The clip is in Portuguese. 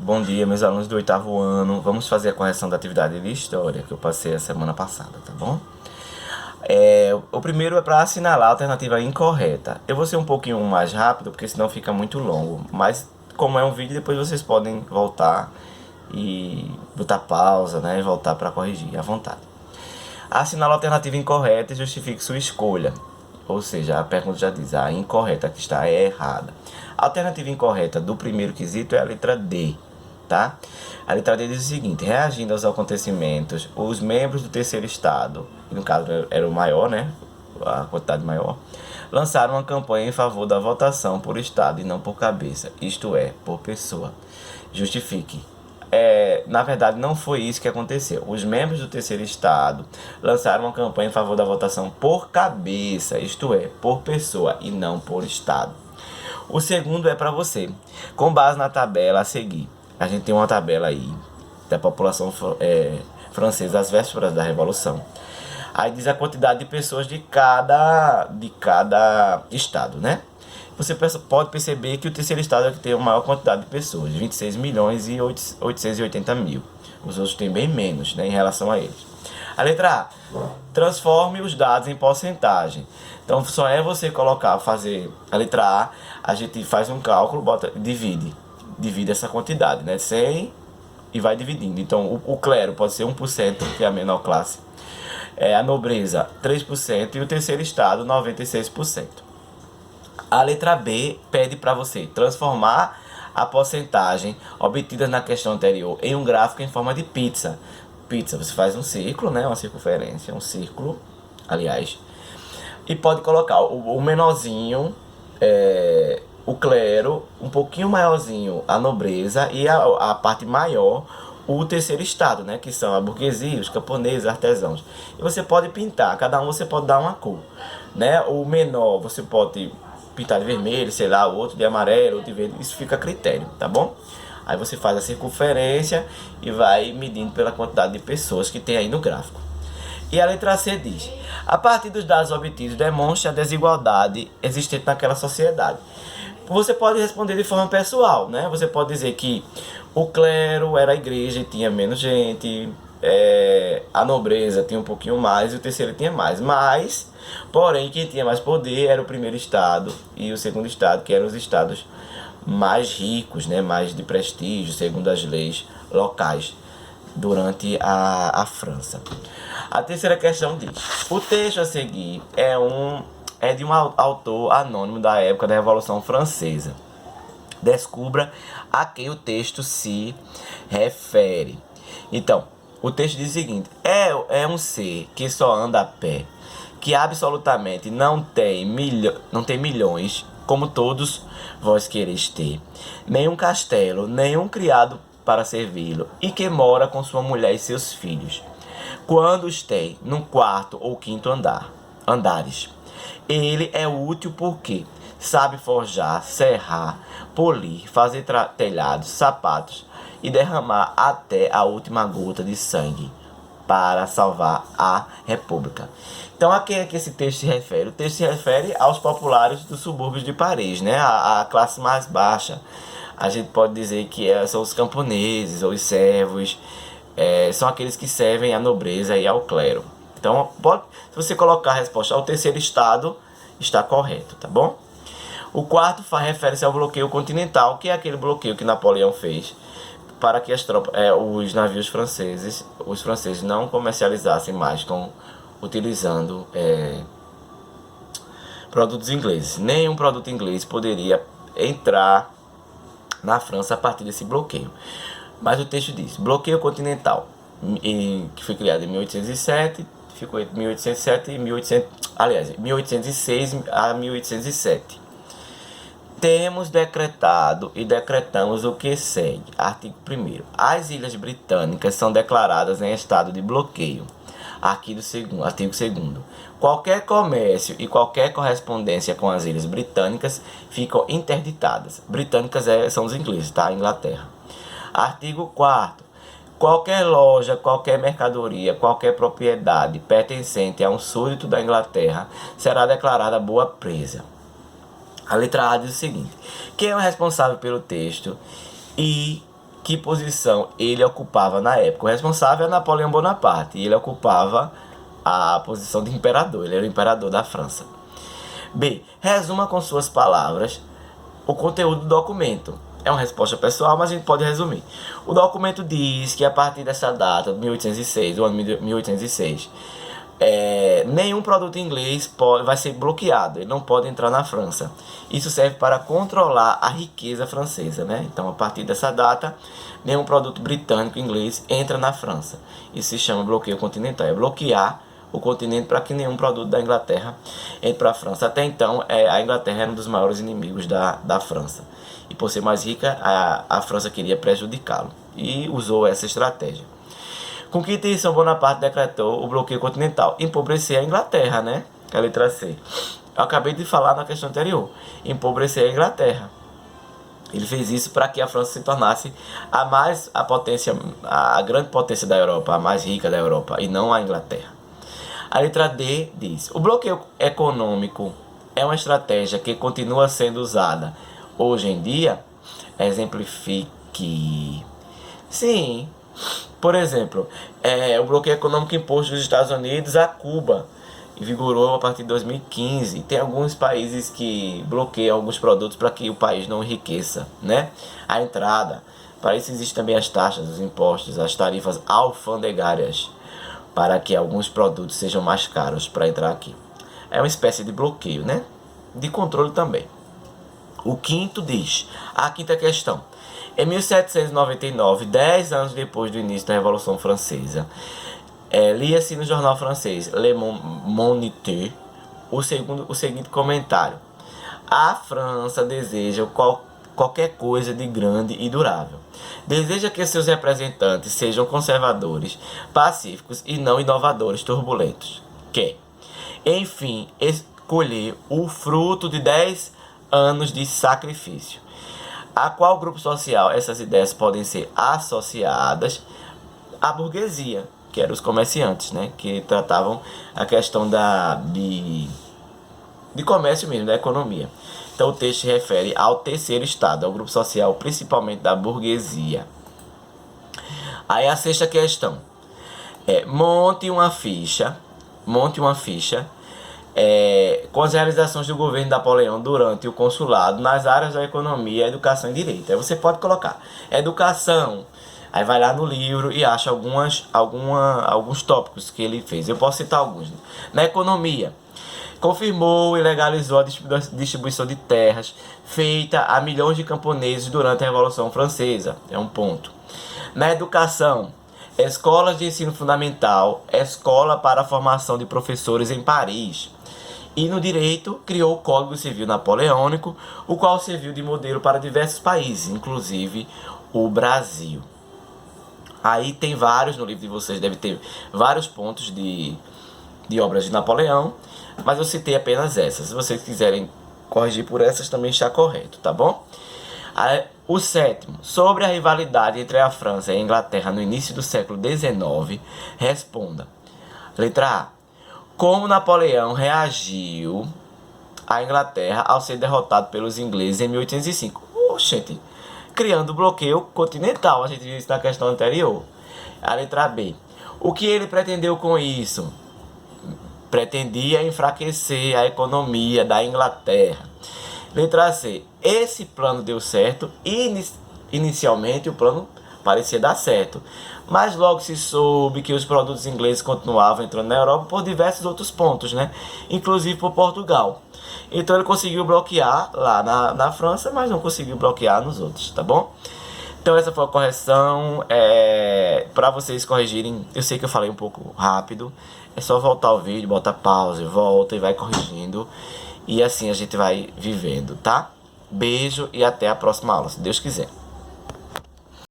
Bom dia, meus alunos do 8º ano. Vamos fazer a correção da atividade de História que eu passei a semana passada, tá bom? O primeiro é para assinalar a alternativa incorreta. Eu vou ser um pouquinho mais rápido, porque senão fica muito longo. Mas como é um vídeo, depois vocês podem voltar e botar pausa, né? E voltar para corrigir à vontade. Assinale a alternativa incorreta e justifique sua escolha. Ou seja, a pergunta já diz, a incorreta que está é errada. A alternativa incorreta do primeiro quesito é a letra D, tá? A letra D diz o seguinte: reagindo aos acontecimentos, os membros do terceiro estado, que no caso era o maior, né? A quantidade maior, lançaram uma campanha em favor da votação por estado e não por cabeça, isto é, por pessoa. Justifique. Na verdade, não foi isso que aconteceu. Os membros do terceiro estado lançaram uma campanha em favor da votação por cabeça, isto é, por pessoa e não por estado. O segundo é para você. Com base na tabela a seguir, a gente tem uma tabela aí da população francesa às vésperas da Revolução. Aí diz a quantidade de pessoas de cada estado, né? Você pode perceber que o terceiro estado é que tem a maior quantidade de pessoas, 26 milhões e 880 mil. Os outros têm bem menos, né, em relação a eles. A letra A, transforme os dados em porcentagem. Então só é você fazer a letra a gente faz um cálculo, divide essa quantidade, né, 100 e vai dividindo. Então o clero pode ser 1%, que é a menor classe. A nobreza 3% e o terceiro estado 96%. A letra B pede para você transformar a porcentagem obtida na questão anterior em um gráfico em forma de pizza. Pizza, você faz um círculo, né, uma circunferência, um círculo, aliás, e pode colocar o menorzinho, o clero, um pouquinho maiorzinho a nobreza e a parte maior o terceiro estado, né, que são a burguesia, os camponeses, artesãos. E você pode pintar, cada um você pode dar uma cor, né? O menor você pode pintar de vermelho, sei lá, o outro de amarelo, outro de verde, isso fica a critério, tá bom? Aí você faz a circunferência e vai medindo pela quantidade de pessoas que tem aí no gráfico. E a letra C diz: a partir dos dados obtidos, demonstre a desigualdade existente naquela sociedade. Você pode responder de forma pessoal, né? Você pode dizer que o clero era a igreja e tinha menos gente, a nobreza tinha um pouquinho mais e o terceiro tinha mais. Mas, porém, quem tinha mais poder era o primeiro estado e o segundo estado, que eram os estados mais ricos, né? Mais de prestígio, segundo as leis locais durante a França. A terceira questão diz: o texto a seguir é de um autor anônimo da época da Revolução Francesa. Descubra a quem o texto se refere. Então, o texto diz o seguinte: é um ser que só anda a pé, que absolutamente não tem milhões, como todos vós quereis ter, nenhum castelo, nenhum criado para servi-lo, e que mora com sua mulher e seus filhos, quando os tem no quarto ou quinto andares. Ele é útil porque sabe forjar, serrar, polir, fazer telhados, sapatos e derramar até a última gota de sangue para salvar a República. Então a quem é que esse texto se refere? O texto se refere aos populares dos subúrbios de Paris, né? A classe mais baixa. A gente pode dizer que são os camponeses ou os servos, são aqueles que servem à nobreza e ao clero. Então, se você colocar a resposta ao terceiro estado, está correto, tá bom? O quarto refere-se ao bloqueio continental, que é aquele bloqueio que Napoleão fez para que os navios franceses, não comercializassem mais utilizando produtos ingleses. Nenhum produto inglês poderia entrar na França a partir desse bloqueio. Mas o texto diz: bloqueio continental, que foi criado em 1807, ficou entre 1807 e 1806 a 1807. Temos decretado e decretamos o que segue. Artigo 1º. As Ilhas Britânicas são declaradas em estado de bloqueio. Artigo 2º. Qualquer comércio e qualquer correspondência com as Ilhas Britânicas ficam interditadas. Britânicas são os ingleses, tá? Inglaterra. Artigo 4º. Qualquer loja, qualquer mercadoria, qualquer propriedade pertencente a um súdito da Inglaterra será declarada boa presa. A letra A diz o seguinte: quem é o responsável pelo texto e que posição ele ocupava na época. O responsável é Napoleão Bonaparte, e ele ocupava a posição de imperador, ele era o imperador da França. B. Resuma com suas palavras o conteúdo do documento. É uma resposta pessoal, mas a gente pode resumir. O documento diz que a partir dessa data, 1806, do ano 1806, nenhum produto inglês vai ser bloqueado, ele não pode entrar na França. Isso serve para controlar a riqueza francesa, né? Então, a partir dessa data, nenhum produto britânico inglês entra na França. Isso se chama bloqueio continental, é bloquear o continente para que nenhum produto da Inglaterra entre para a França. Até então, a Inglaterra era um dos maiores inimigos da França. E por ser mais rica, a França queria prejudicá-lo e usou essa estratégia. Com que intenção Bonaparte decretou o bloqueio continental? Empobrecer a Inglaterra, né? Que é a letra C. Eu acabei de falar na questão anterior. Empobrecer a Inglaterra. Ele fez isso para que a França se tornasse a grande potência da Europa, a mais rica da Europa, e não a Inglaterra. A letra D diz: o bloqueio econômico é uma estratégia que continua sendo usada hoje em dia. Exemplifique. Sim. Por exemplo, o bloqueio econômico imposto dos Estados Unidos a Cuba vigorou a partir de 2015. Tem alguns países que bloqueiam alguns produtos para que o país não enriqueça, né? A entrada. Para isso existem também as taxas, os impostos, as tarifas alfandegárias, para que alguns produtos sejam mais caros para entrar aqui. É uma espécie de bloqueio, né? De controle também. O quinto diz, a quinta questão: em 1799, 10 anos depois do início da Revolução Francesa, lia-se no jornal francês Le Moniteur o seguinte comentário: a França deseja qualquer coisa de grande e durável. Deseja que seus representantes sejam conservadores, pacíficos e não inovadores, turbulentos. Quer, enfim, escolher o fruto de 10 anos de sacrifício. A qual grupo social essas ideias podem ser associadas? À burguesia, que eram os comerciantes, né? Que tratavam a questão de comércio mesmo, da economia. Então o texto se refere ao terceiro estado, ao grupo social, principalmente da burguesia. Aí a sexta questão monte uma ficha com as realizações do governo Napoleão durante o consulado nas áreas da economia, educação e direito. Aí você pode colocar educação, aí vai lá no livro e acha alguns tópicos que ele fez. Eu posso citar alguns. Na economia, confirmou e legalizou a distribuição de terras feita a milhões de camponeses durante a Revolução Francesa. É um ponto. Na educação, escolas de ensino fundamental, escola para a formação de professores em Paris. E no direito, criou o Código Civil Napoleônico, o qual serviu de modelo para diversos países, inclusive o Brasil. Aí tem vários, no livro de vocês deve ter vários pontos de obras de Napoleão, mas eu citei apenas essas. Se vocês quiserem corrigir por essas, também está correto, tá bom? O sétimo, sobre a rivalidade entre a França e a Inglaterra no início do século XIX, responda. Letra A. Como Napoleão reagiu à Inglaterra ao ser derrotado pelos ingleses em 1805? Oxente, criando bloqueio continental, a gente viu isso na questão anterior. A letra B. O que ele pretendeu com isso? Pretendia enfraquecer a economia da Inglaterra. Letra C. Esse plano deu certo e inicialmente o plano parecia dar certo, mas logo se soube que os produtos ingleses continuavam entrando na Europa por diversos outros pontos, né? Inclusive por Portugal. Então ele conseguiu bloquear lá na França, mas não conseguiu bloquear nos outros, tá bom? Então essa foi a correção. Para vocês corrigirem, eu sei que eu falei um pouco rápido, é só voltar o vídeo, bota pause, volta e vai corrigindo. E assim a gente vai vivendo, tá? Beijo e até a próxima aula, se Deus quiser.